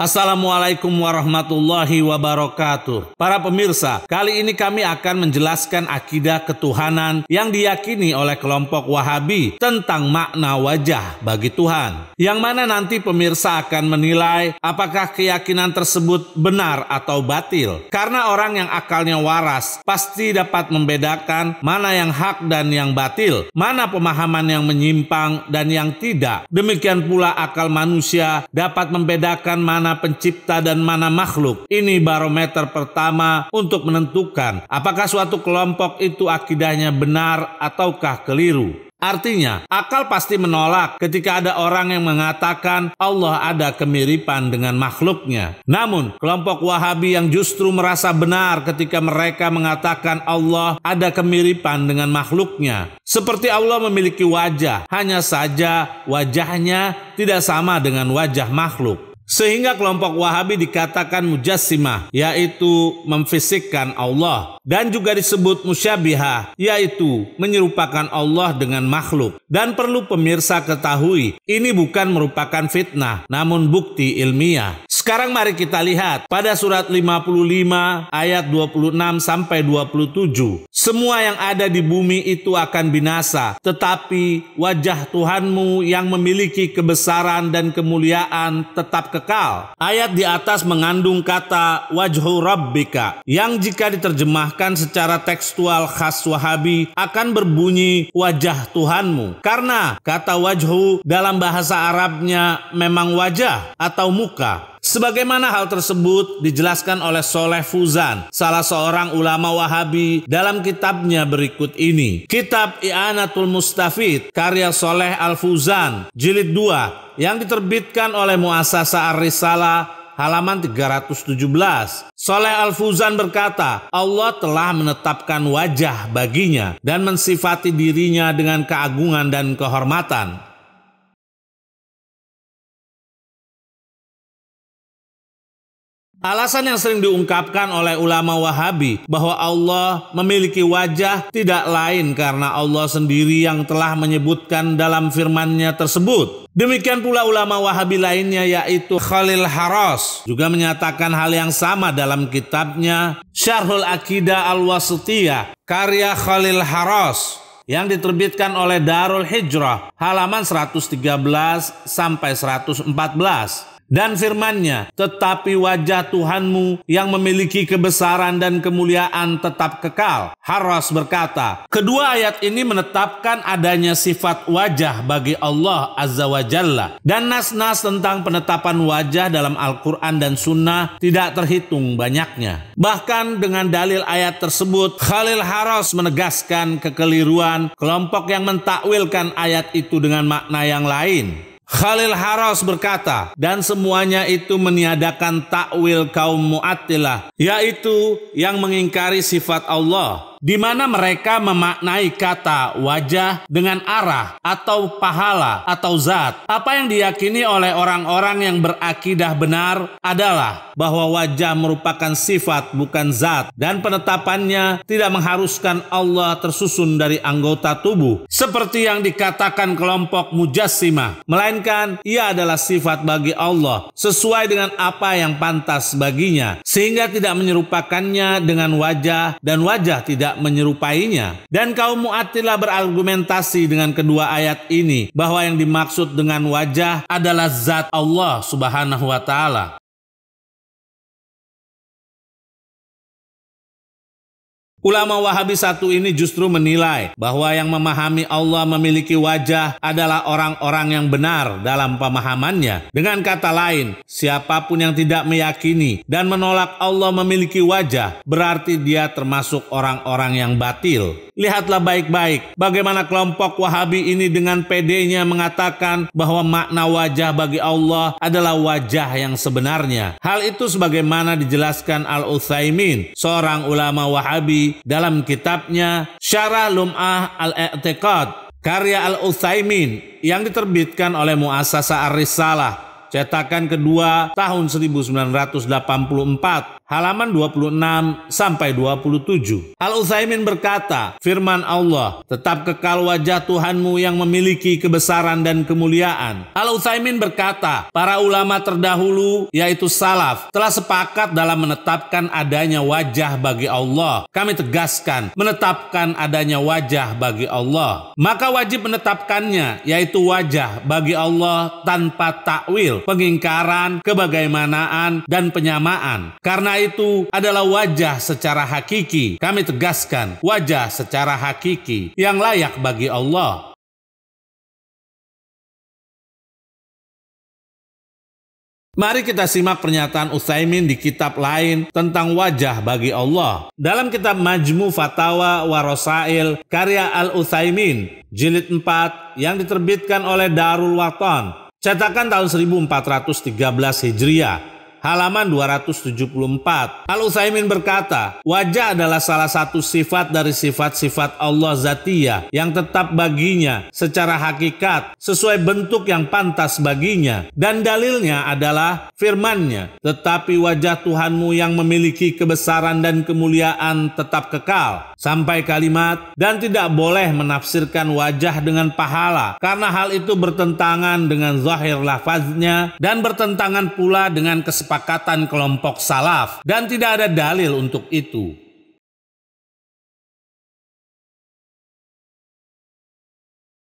Assalamualaikum warahmatullahi wabarakatuh. Para pemirsa, kali ini kami akan menjelaskan akidah ketuhanan yang diyakini oleh kelompok Wahabi tentang makna wajah bagi Tuhan. Yang mana nanti pemirsa akan menilai apakah keyakinan tersebut benar atau batil. Karena orang yang akalnya waras pasti dapat membedakan mana yang hak dan yang batil, mana pemahaman yang menyimpang dan yang tidak. Demikian pula akal manusia dapat membedakan mana pencipta dan mana makhluk. Ini barometer pertama untuk menentukan apakah suatu kelompok itu akidahnya benar ataukah keliru. Artinya, akal pasti menolak ketika ada orang yang mengatakan Allah ada kemiripan dengan makhluknya. Namun, kelompok Wahabi yang justru merasa benar ketika mereka mengatakan Allah ada kemiripan dengan makhluknya. Seperti Allah memiliki wajah, hanya saja wajahnya tidak sama dengan wajah makhluk. Sehingga kelompok Wahabi dikatakan mujassimah, yaitu memfisikkan Allah. Dan juga disebut musyabihah, yaitu menyerupakan Allah dengan makhluk. Dan perlu pemirsa ketahui, ini bukan merupakan fitnah, namun bukti ilmiah. Sekarang mari kita lihat pada surat 55 ayat 26-27. Semua yang ada di bumi itu akan binasa, tetapi wajah Tuhanmu yang memiliki kebesaran dan kemuliaan tetap kekal. Ayat di atas mengandung kata wajhu rabbika, yang jika diterjemahkan secara tekstual khas Wahabi akan berbunyi wajah Tuhanmu. Karena kata wajhu dalam bahasa Arabnya memang wajah atau muka. Sebagaimana hal tersebut dijelaskan oleh Soleh Fuzan, salah seorang ulama Wahabi dalam kitabnya berikut ini. Kitab I'anatul Mustafid karya Soleh Al-Fuzan jilid 2 yang diterbitkan oleh Muassasah Ar-Risalah halaman 317. Soleh Al-Fuzan berkata, Allah telah menetapkan wajah baginya dan mensifati dirinya dengan keagungan dan kehormatan. Alasan yang sering diungkapkan oleh ulama Wahabi bahwa Allah memiliki wajah tidak lain karena Allah sendiri yang telah menyebutkan dalam firman-Nya tersebut. Demikian pula ulama Wahabi lainnya yaitu Khalil Harras juga menyatakan hal yang sama dalam kitabnya Syarhul Aqidah Al-Wasithiyah karya Khalil Harras yang diterbitkan oleh Darul Hijrah halaman 113-114. Dan firman-Nya, tetapi wajah Tuhanmu yang memiliki kebesaran dan kemuliaan tetap kekal. Harras berkata, kedua ayat ini menetapkan adanya sifat wajah bagi Allah Azza wa Jalla. Dan nas-nas tentang penetapan wajah dalam Al-Quran dan Sunnah tidak terhitung banyaknya. Bahkan dengan dalil ayat tersebut, Khalil Harras menegaskan kekeliruan kelompok yang mentakwilkan ayat itu dengan makna yang lain. Khalil Harras berkata, dan semuanya itu meniadakan takwil kaum Mu'attilah, yaitu yang mengingkari sifat Allah, di mana mereka memaknai kata wajah dengan arah atau pahala atau zat. Apa yang diyakini oleh orang-orang yang berakidah benar adalah bahwa wajah merupakan sifat bukan zat, dan penetapannya tidak mengharuskan Allah tersusun dari anggota tubuh seperti yang dikatakan kelompok mujassimah, melainkan ia adalah sifat bagi Allah sesuai dengan apa yang pantas baginya, sehingga tidak menyerupakannya dengan wajah dan wajah tidak menyerupainya. Dan kaum Mu'attilah berargumentasi dengan kedua ayat ini bahwa yang dimaksud dengan wajah adalah zat Allah Subhanahu wa Ta'ala. Ulama Wahabi satu ini justru menilai bahwa yang memahami Allah memiliki wajah adalah orang-orang yang benar dalam pemahamannya. Dengan kata lain, siapapun yang tidak meyakini dan menolak Allah memiliki wajah, berarti dia termasuk orang-orang yang batil. Lihatlah baik-baik bagaimana kelompok Wahabi ini dengan pedenya mengatakan bahwa makna wajah bagi Allah adalah wajah yang sebenarnya. Hal itu sebagaimana dijelaskan Al-Utsaimin, seorang ulama Wahabi, dalam kitabnya Syarah Lum'ah Al-I'tiqad karya Al-Utsaimin yang diterbitkan oleh Muassasah Ar-Risalah cetakan kedua tahun 1984 halaman 26-27. Al-Utsaimin berkata, firman Allah, tetap kekal wajah Tuhanmu yang memiliki kebesaran dan kemuliaan. Al-Utsaimin berkata, para ulama terdahulu, yaitu salaf, telah sepakat dalam menetapkan adanya wajah bagi Allah. Kami tegaskan, menetapkan adanya wajah bagi Allah. Maka wajib menetapkannya, yaitu wajah bagi Allah tanpa takwil, pengingkaran, kebagaimanaan, dan penyamaan. Karena itu adalah wajah secara hakiki. Kami tegaskan, wajah secara hakiki yang layak bagi Allah. Mari kita simak pernyataan Utsaimin di kitab lain tentang wajah bagi Allah. Dalam kitab Majmu' Fatawa wa Rasail karya Al-Utsaimin, jilid 4 yang diterbitkan oleh Darul Watan, cetakan tahun 1413 Hijriah, halaman 274. Al-Utsaimin berkata, wajah adalah salah satu sifat dari sifat-sifat Allah Zatiyah yang tetap baginya secara hakikat sesuai bentuk yang pantas baginya, dan dalilnya adalah firman-Nya, tetapi wajah Tuhanmu yang memiliki kebesaran dan kemuliaan tetap kekal, sampai kalimat, dan tidak boleh menafsirkan wajah dengan pahala karena hal itu bertentangan dengan zahir lafaznya dan bertentangan pula dengan kesepakatan kelompok salaf, dan tidak ada dalil untuk itu.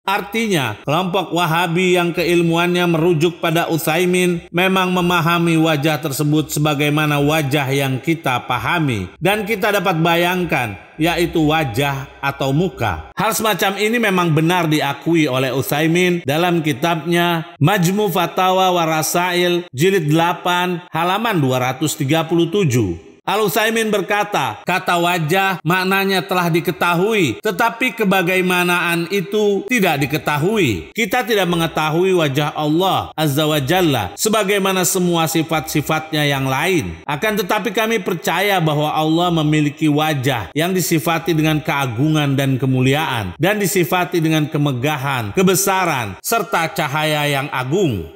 Artinya, kelompok Wahabi yang keilmuannya merujuk pada Utsaimin memang memahami wajah tersebut sebagaimana wajah yang kita pahami dan kita dapat bayangkan, yaitu wajah atau muka. Hal semacam ini memang benar diakui oleh Utsaimin dalam kitabnya Majmu' Fatawa wa Rasail jilid 8 halaman 237. Al-Utsaimin berkata, kata wajah maknanya telah diketahui, tetapi kebagaimanaan itu tidak diketahui. Kita tidak mengetahui wajah Allah Azza wa Jalla sebagaimana semua sifat-sifatnya yang lain. Akan tetapi kami percaya bahwa Allah memiliki wajah yang disifati dengan keagungan dan kemuliaan, dan disifati dengan kemegahan, kebesaran, serta cahaya yang agung.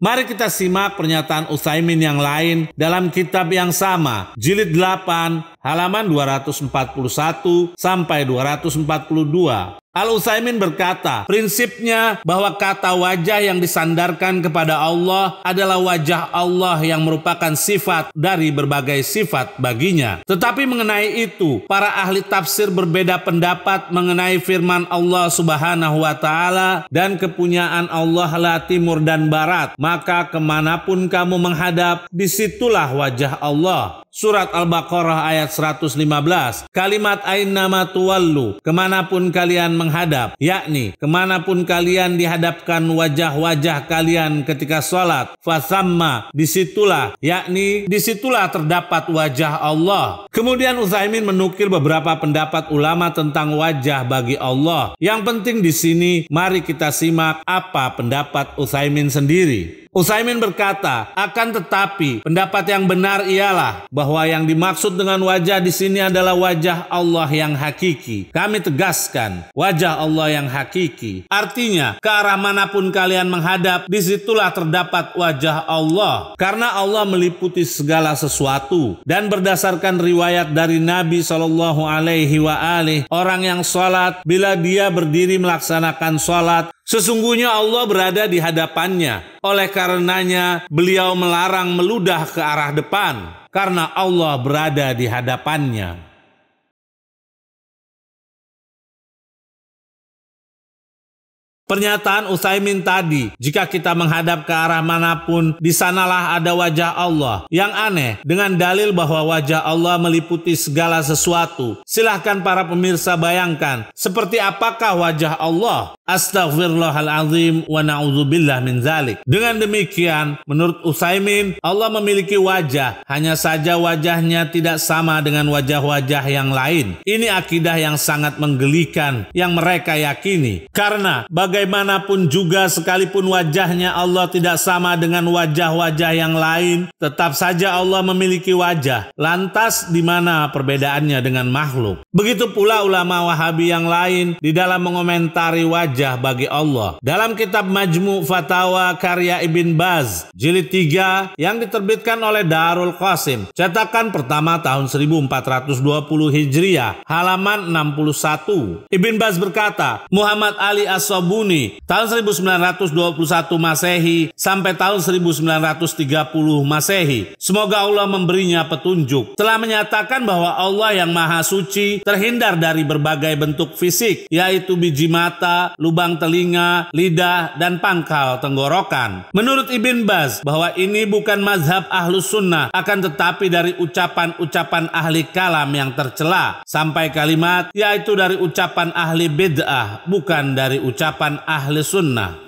Mari kita simak pernyataan Utsaimin yang lain dalam kitab yang sama, jilid 8, halaman 241 sampai 242. Al-Utsaimin berkata, prinsipnya bahwa kata wajah yang disandarkan kepada Allah adalah wajah Allah yang merupakan sifat dari berbagai sifat baginya. Tetapi mengenai itu, para ahli tafsir berbeda pendapat mengenai firman Allah Subhanahu wa Ta'ala, dan kepunyaan Allah lah timur dan barat, maka kemanapun kamu menghadap, disitulah wajah Allah. Surat Al-Baqarah ayat 115. Kalimat ainnama tuwallu, kemanapun kalian menghadap, yakni kemanapun kalian dihadapkan wajah-wajah kalian ketika sholat, fasamma, disitulah, yakni disitulah terdapat wajah Allah. Kemudian Utsaimin menukil beberapa pendapat ulama tentang wajah bagi Allah. Yang penting di sini, mari kita simak apa pendapat Utsaimin sendiri. Utsaimin berkata, akan tetapi pendapat yang benar ialah bahwa yang dimaksud dengan wajah di sini adalah wajah Allah yang hakiki. Kami tegaskan, wajah Allah yang hakiki. Artinya, ke arah manapun kalian menghadap, disitulah terdapat wajah Allah. Karena Allah meliputi segala sesuatu. Dan berdasarkan riwayat dari Nabi SAW, orang yang sholat, bila dia berdiri melaksanakan sholat, sesungguhnya Allah berada di hadapannya. Oleh karenanya, beliau melarang meludah ke arah depan, karena Allah berada di hadapannya. Pernyataan Utsaimin tadi, jika kita menghadap ke arah manapun, di sanalah ada wajah Allah. Yang aneh, dengan dalil bahwa wajah Allah meliputi segala sesuatu. Silahkan para pemirsa bayangkan, seperti apakah wajah Allah? Astaghfirullahaladzim wa na'udzubillah min dzalik. Dengan demikian, menurut Utsaimin, Allah memiliki wajah, hanya saja wajahnya tidak sama dengan wajah-wajah yang lain. Ini akidah yang sangat menggelikan yang mereka yakini. Karena bagaimanapun juga sekalipun wajahnya Allah tidak sama dengan wajah-wajah yang lain, tetap saja Allah memiliki wajah. Lantas di mana perbedaannya dengan makhluk? Begitu pula ulama Wahabi yang lain di dalam mengomentari wajah wajah bagi Allah. Dalam kitab Majmu' Fatawa karya Ibn Baz, jilid 3 yang diterbitkan oleh Darul Qasim, cetakan pertama tahun 1420 Hijriah, halaman 61. Ibn Baz berkata, Muhammad Ali As-Sabuni tahun 1921 Masehi sampai tahun 1930 Masehi, semoga Allah memberinya petunjuk, telah menyatakan bahwa Allah yang Maha Suci terhindar dari berbagai bentuk fisik, yaitu biji mata, lubang telinga, lidah, dan pangkal tenggorokan. Menurut Ibn Baz, bahwa ini bukan mazhab Ahlus Sunnah, akan tetapi dari ucapan-ucapan ahli kalam yang tercela, sampai kalimat, yaitu dari ucapan ahli bid'ah, bukan dari ucapan ahli sunnah.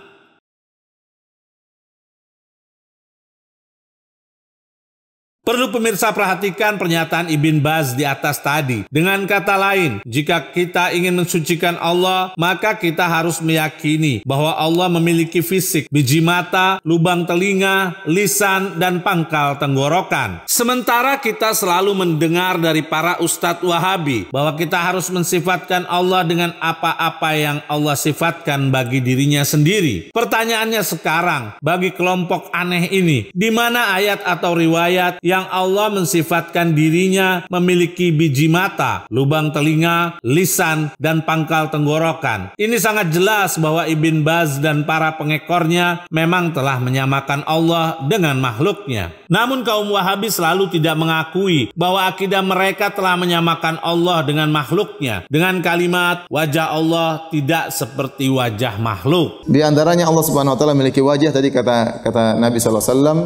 Perlu pemirsa perhatikan pernyataan Ibn Baz di atas tadi. Dengan kata lain, jika kita ingin mensucikan Allah, maka kita harus meyakini bahwa Allah memiliki fisik, biji mata, lubang telinga, lisan, dan pangkal tenggorokan. Sementara kita selalu mendengar dari para ustadz Wahabi bahwa kita harus mensifatkan Allah dengan apa-apa yang Allah sifatkan bagi dirinya sendiri. Pertanyaannya sekarang, bagi kelompok aneh ini, di mana ayat atau riwayat yang Allah mensifatkan dirinya memiliki biji mata, lubang telinga, lisan, dan pangkal tenggorokan? Ini sangat jelas bahwa Ibn Baz dan para pengekornya memang telah menyamakan Allah dengan makhluknya. Namun kaum Wahabi selalu tidak mengakui bahwa akidah mereka telah menyamakan Allah dengan makhluknya dengan kalimat wajah Allah tidak seperti wajah makhluk. Di antaranya Allah Subhanahu wa taala memiliki wajah, tadi kata Nabi sallallahu alaihi wasallam,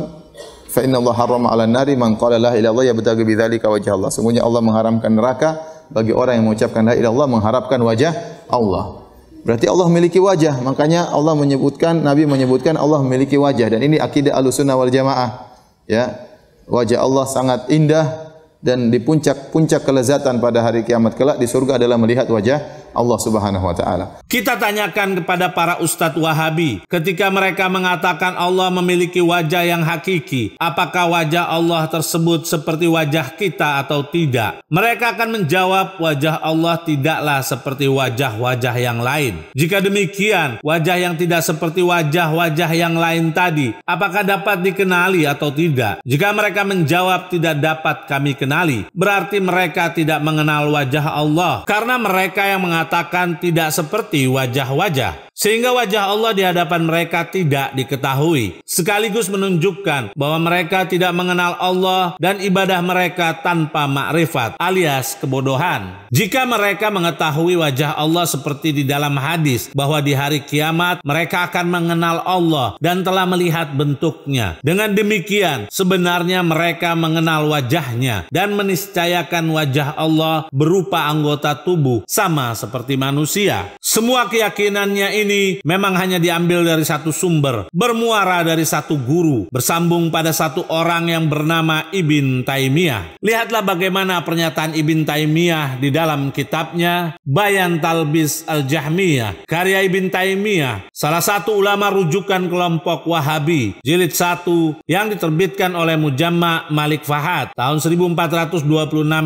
fa inna Allah harrama 'alan nari man qala la ilaha illallah yabtaghi bidzalika wajha Allah. Sungguhnya Allah mengharamkan neraka bagi orang yang mengucapkan la ilaha illallah mengharapkan wajah Allah. Berarti Allah memiliki wajah. Makanya Allah menyebutkan, Nabi menyebutkan Allah memiliki wajah, dan ini akidah Ahlussunnah wal Jamaah. Ya. Wajah Allah sangat indah, dan di puncak kelezatan pada hari kiamat kelak di surga adalah melihat wajah Allah Subhanahu wa taala. Kita tanyakan kepada para ustadz Wahabi, ketika mereka mengatakan Allah memiliki wajah yang hakiki, apakah wajah Allah tersebut seperti wajah kita atau tidak? Mereka akan menjawab, wajah Allah tidaklah seperti wajah-wajah yang lain. Jika demikian, wajah yang tidak seperti wajah-wajah yang lain tadi, apakah dapat dikenali atau tidak? Jika mereka menjawab tidak dapat kami kenali, berarti mereka tidak mengenal wajah Allah, karena mereka yang mengatakan tidak seperti wajah-wajah, sehingga wajah Allah di hadapan mereka tidak diketahui, sekaligus menunjukkan bahwa mereka tidak mengenal Allah dan ibadah mereka tanpa makrifat alias kebodohan. Jika mereka mengetahui wajah Allah seperti di dalam hadis bahwa di hari kiamat mereka akan mengenal Allah dan telah melihat bentuknya, dengan demikian sebenarnya mereka mengenal wajahnya dan meniscayakan wajah Allah berupa anggota tubuh sama seperti manusia. Semua keyakinannya ini memang hanya diambil dari satu sumber, bermuara dari satu guru, bersambung pada satu orang yang bernama Ibn Taimiyah. Lihatlah bagaimana pernyataan Ibn Taimiyah di dalam kitabnya Bayan Talbis Al-Jahmiyah, karya Ibn Taimiyah, salah satu ulama rujukan kelompok Wahabi, jilid 1 yang diterbitkan oleh Mujamma' Malik Fahad tahun 1426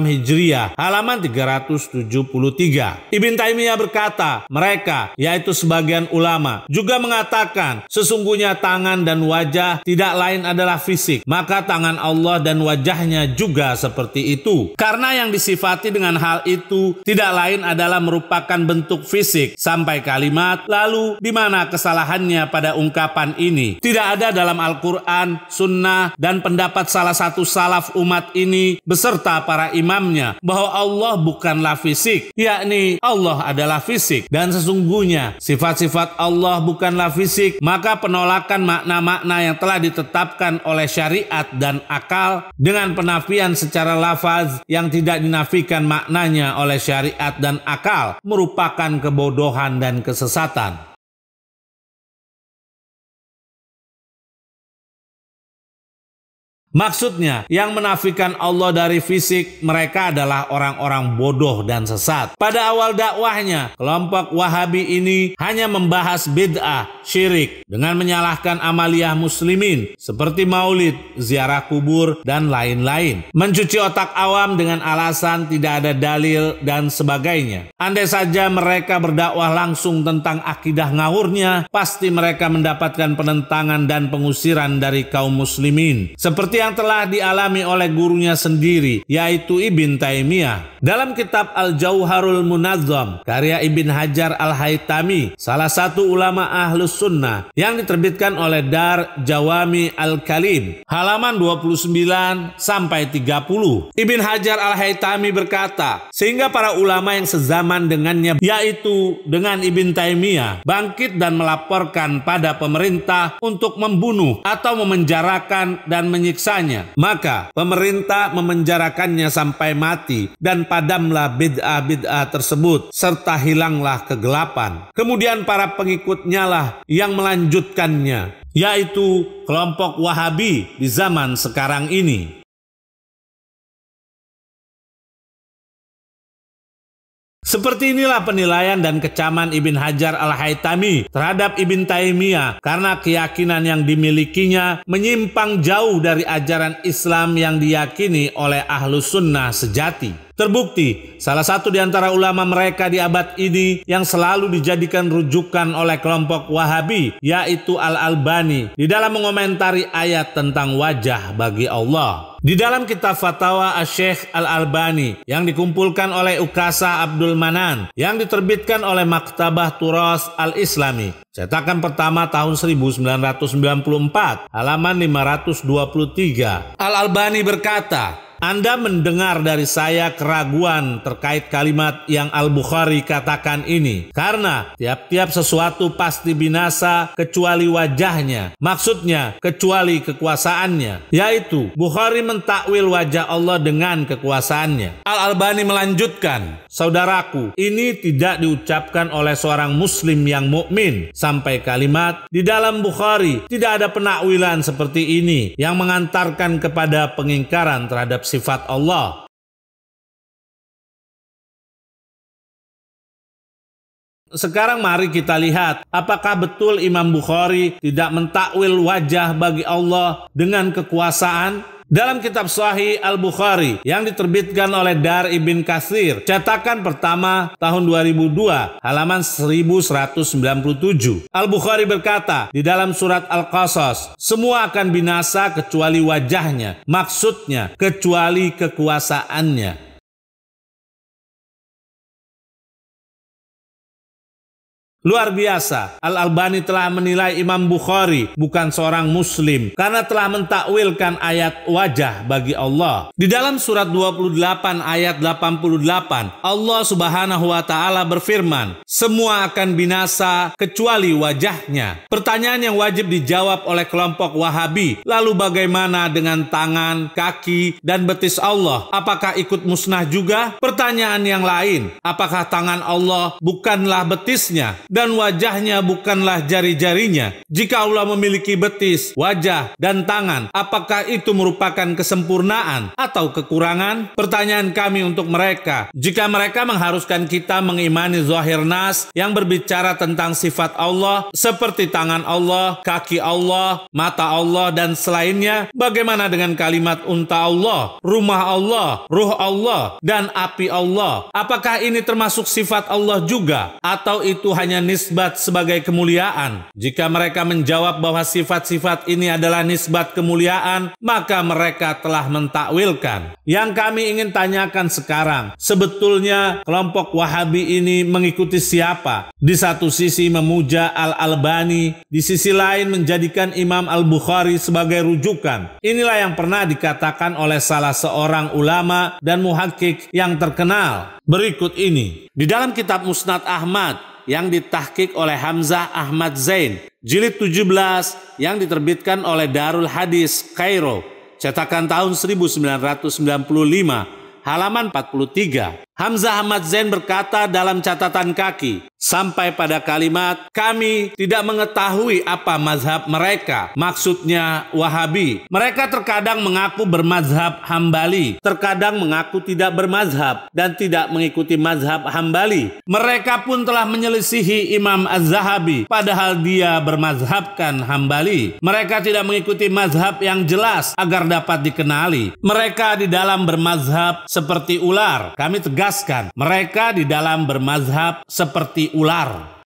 Hijriah, halaman 373. Ibn Taimiyah berkata, mereka, yaitu sebagian ulama, juga mengatakan sesungguhnya tangan dan wajah tidak lain adalah fisik, maka tangan Allah dan wajahnya juga seperti itu. Karena yang disifati dengan hal itu tidak lain adalah merupakan bentuk fisik, sampai kalimat, lalu di mana kesalahannya pada ungkapan ini? Tidak ada dalam Al-Quran, Sunnah, dan pendapat salah satu salaf umat ini beserta para imamnya bahwa Allah bukanlah fisik, yakni Allah adalah fisik, dan sesungguhnya sifat-sifat Allah bukanlah fisik, maka penolakan makna-makna yang telah ditetapkan oleh syariat dan akal dengan penafian secara lafaz yang tidak dinafikan maknanya oleh syariat dan akal merupakan kebodohan dan kesesatan. Maksudnya, yang menafikan Allah dari fisik mereka adalah orang-orang bodoh dan sesat. Pada awal dakwahnya, kelompok Wahabi ini hanya membahas bid'ah, syirik, dengan menyalahkan amaliyah muslimin seperti maulid, ziarah kubur, dan lain-lain. Mencuci otak awam dengan alasan tidak ada dalil dan sebagainya. Andai saja mereka berdakwah langsung tentang akidah ngawurnya, pasti mereka mendapatkan penentangan dan pengusiran dari kaum muslimin. Seperti yang telah dialami oleh gurunya sendiri, yaitu Ibn Taimiyah. Dalam kitab Al-Jauharul Munazzam, karya Ibn Hajar Al-Haytami, salah satu ulama Ahlus Sunnah, yang diterbitkan oleh Dar Jawami Al-Kalim, halaman 29-30. Ibn Hajar Al-Haytami berkata, sehingga para ulama yang sezaman dengannya, yaitu dengan Ibn Taimiyah, bangkit dan melaporkan pada pemerintah untuk membunuh atau memenjarakan dan menyiksa. Maka pemerintah memenjarakannya sampai mati dan padamlah bid'ah-bid'ah tersebut serta hilanglah kegelapan. Kemudian para pengikutnya lah yang melanjutkannya, yaitu kelompok Wahabi di zaman sekarang ini. Seperti inilah penilaian dan kecaman Ibn Hajar Al-Haytami terhadap Ibn Taimiyah karena keyakinan yang dimilikinya menyimpang jauh dari ajaran Islam yang diyakini oleh Ahlus Sunnah sejati. Terbukti, salah satu di antara ulama mereka di abad ini yang selalu dijadikan rujukan oleh kelompok Wahabi, yaitu Al-Albani, di dalam mengomentari ayat tentang wajah bagi Allah. Di dalam kitab Fatawa Asy-Syaikh Al-Albani yang dikumpulkan oleh Ukasa Abdul Manan, yang diterbitkan oleh Maktabah Turas Al-Islami, cetakan pertama tahun 1994, halaman 523. Al-Albani berkata, Anda mendengar dari saya keraguan terkait kalimat yang Al-Bukhari katakan ini. Karena tiap-tiap sesuatu pasti binasa kecuali wajahnya. Maksudnya kecuali kekuasaannya. Yaitu Bukhari mentakwil wajah Allah dengan kekuasaannya. Al-Albani melanjutkan, saudaraku, ini tidak diucapkan oleh seorang muslim yang mukmin. Sampai kalimat, di dalam Bukhari tidak ada penakwilan seperti ini yang mengantarkan kepada pengingkaran terhadap sifat Allah. Sekarang mari kita lihat apakah betul Imam Bukhari tidak mentakwil wajah bagi Allah dengan kekuasaan. Dalam kitab Sahih Al-Bukhari yang diterbitkan oleh Dar Ibn Katsir, cetakan pertama tahun 2002, halaman 1197. Al-Bukhari berkata di dalam surat Al-Qasas, semua akan binasa kecuali wajahnya, maksudnya kecuali kekuasaannya. Luar biasa, Al-Albani telah menilai Imam Bukhari bukan seorang muslim karena telah mentakwilkan ayat wajah bagi Allah. Di dalam surat 28 ayat 88, Allah Subhanahu wa taala berfirman, semua akan binasa kecuali wajahnya. Pertanyaan yang wajib dijawab oleh kelompok Wahabi, lalu bagaimana dengan tangan, kaki, dan betis Allah? Apakah ikut musnah juga? Pertanyaan yang lain, apakah tangan Allah bukanlah betisnya? Dan wajahnya bukanlah jari-jarinya. Jika Allah memiliki betis, wajah, dan tangan, apakah itu merupakan kesempurnaan atau kekurangan? Pertanyaan kami untuk mereka, jika mereka mengharuskan kita mengimani zahir nas yang berbicara tentang sifat Allah, seperti tangan Allah, kaki Allah, mata Allah, dan selainnya, bagaimana dengan kalimat unta Allah, rumah Allah, ruh Allah, dan api Allah? Apakah ini termasuk sifat Allah juga? Atau itu hanya nisbat sebagai kemuliaan? Jika mereka menjawab bahwa sifat-sifat ini adalah nisbat kemuliaan, maka mereka telah mentakwilkan. Yang kami ingin tanyakan sekarang, sebetulnya kelompok Wahabi ini mengikuti siapa? Di satu sisi memuja Al-Albani, di sisi lain menjadikan Imam Al-Bukhari sebagai rujukan. Inilah yang pernah dikatakan oleh salah seorang ulama dan muhakkik yang terkenal. Berikut ini, di dalam kitab Musnad Ahmad yang ditahqiq oleh Hamzah Ahmad Zain, jilid 17 yang diterbitkan oleh Darul Hadis Kairo, cetakan tahun 1995, halaman 43. Hamzah Ahmad Zain berkata dalam catatan kaki, sampai pada kalimat, kami tidak mengetahui apa mazhab mereka. Maksudnya Wahabi. Mereka terkadang mengaku bermazhab Hambali, terkadang mengaku tidak bermazhab dan tidak mengikuti mazhab Hambali. Mereka pun telah menyelisihi Imam Az-Zahabi, padahal dia bermazhabkan Hambali. Mereka tidak mengikuti mazhab yang jelas agar dapat dikenali. Mereka di dalam bermazhab seperti ular. Kami tegaskan, mereka di dalam bermazhab seperti ular.